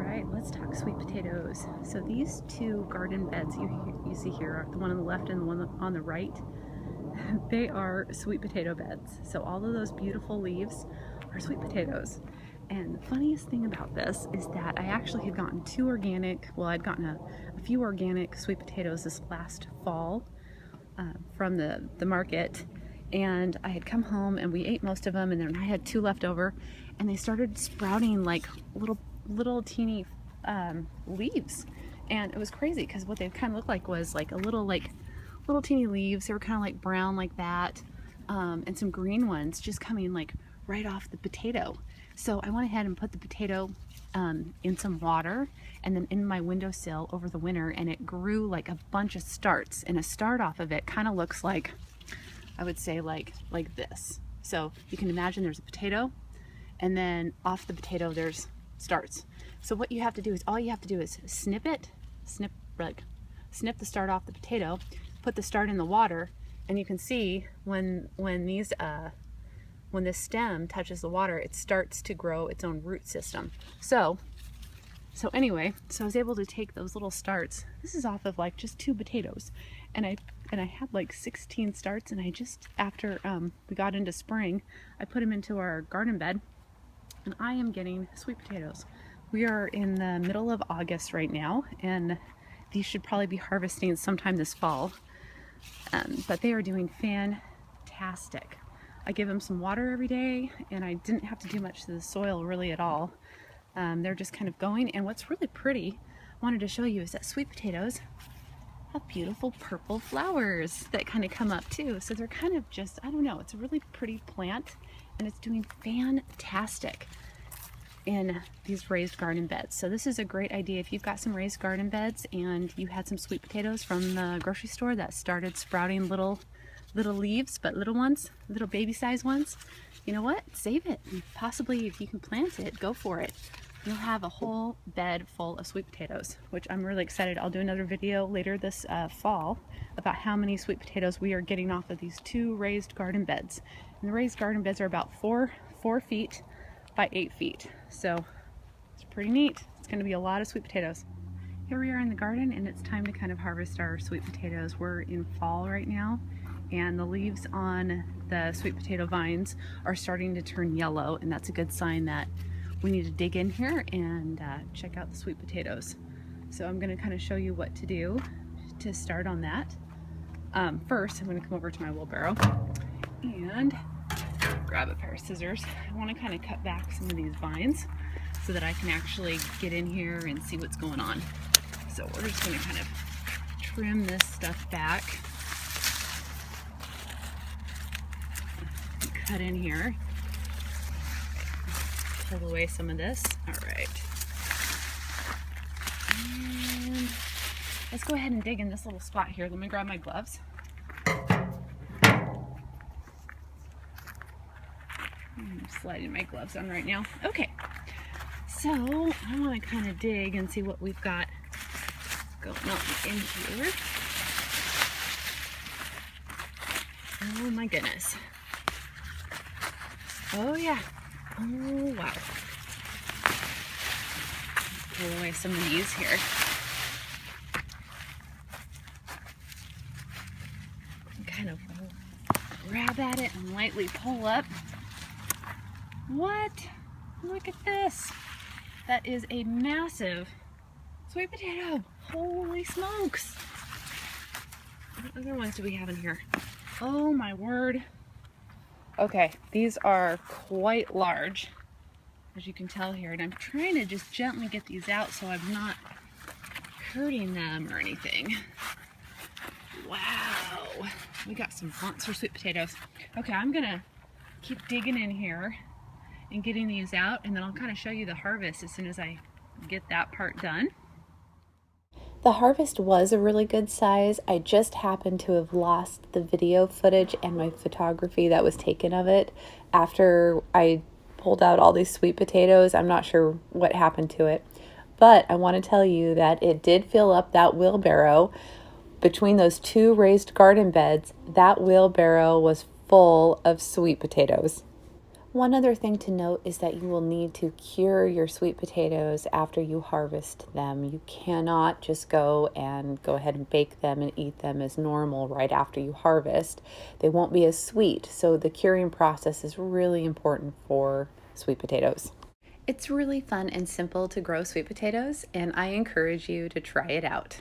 right, let's talk sweet potatoes. So these two garden beds you see here, the one on the left and the one on the right, they are sweet potato beds. So all of those beautiful leaves are sweet potatoes. And the funniest thing about this is that I actually had gotten I'd gotten a few organic sweet potatoes this last fall from the market. And I had come home and we ate most of them, and then I had two left over, and they started sprouting like little teeny leaves. And it was crazy because what they kind of looked like was like little teeny leaves. They were kind of like brown like that, and some green ones just coming like right off the potato. So I went ahead and put the potato in some water and then in my windowsill over the winter, and it grew like a bunch of starts, and a start off of it kind of looks like, I would say, like this. So you can imagine there's a potato, and then off the potato there's starts. So what you have to do is snip the start off the potato, put the start in the water, and you can see when this stem touches the water, it starts to grow its own root system. So anyway, I was able to take those little starts. This is off of like just two potatoes, and I had like 16 starts, and I just, after we got into spring, I put them into our garden bed, and I am getting sweet potatoes. We are in the middle of August right now, and these should probably be harvesting sometime this fall, but they are doing fantastic. I give them some water every day, and I didn't have to do much to the soil really at all. They're just kind of going, and what's really pretty, I wanted to show you, is that sweet potatoes have beautiful purple flowers that kind of come up too. So they're kind of just, I don't know, it's a really pretty plant, and it's doing fantastic in these raised garden beds. So this is a great idea if you've got some raised garden beds and you had some sweet potatoes from the grocery store that started sprouting little leaves, but little ones, little baby size ones. You know what? Save it. And possibly if you can plant it, go for it. You'll have a whole bed full of sweet potatoes, which I'm really excited. I'll do another video later this fall about how many sweet potatoes we are getting off of these two raised garden beds. And the raised garden beds are about 4 feet by 8 feet. So it's pretty neat. It's going to be a lot of sweet potatoes. Here we are in the garden, and it's time to kind of harvest our sweet potatoes. We're in fall right now, and the leaves on the sweet potato vines are starting to turn yellow, and that's a good sign that we need to dig in here and check out the sweet potatoes. So I'm going to kind of show you what to do to start on that. First, I'm going to come over to my wheelbarrow and grab a pair of scissors. I want to kind of cut back some of these vines so that I can actually get in here and see what's going on. So we're just going to kind of trim this stuff back. Cut in here. Pull away some of this. All right. And let's go ahead and dig in this little spot here. Let me grab my gloves. I'm sliding my gloves on right now. Okay. So I want to kind of dig and see what we've got going on in here. Oh my goodness. Oh yeah. Oh wow. Pull away some of these here. And kind of grab at it and lightly pull up. What? Look at this. That is a massive sweet potato. Holy smokes. What other ones do we have in here? Oh my word. Okay, these are quite large, as you can tell here, and I'm trying to just gently get these out so I'm not hurting them or anything. Wow, we got some monster sweet potatoes. Okay, I'm gonna keep digging in here and getting these out, and then I'll kind of show you the harvest as soon as I get that part done. The harvest was a really good size. I just happened to have lost the video footage and my photography that was taken of it after I pulled out all these sweet potatoes. I'm not sure what happened to it, but I want to tell you that it did fill up that wheelbarrow. Between those two raised garden beds, that wheelbarrow was full of sweet potatoes. One other thing to note is that you will need to cure your sweet potatoes after you harvest them. You cannot just go ahead and bake them and eat them as normal right after you harvest. They won't be as sweet, so the curing process is really important for sweet potatoes. It's really fun and simple to grow sweet potatoes, and I encourage you to try it out.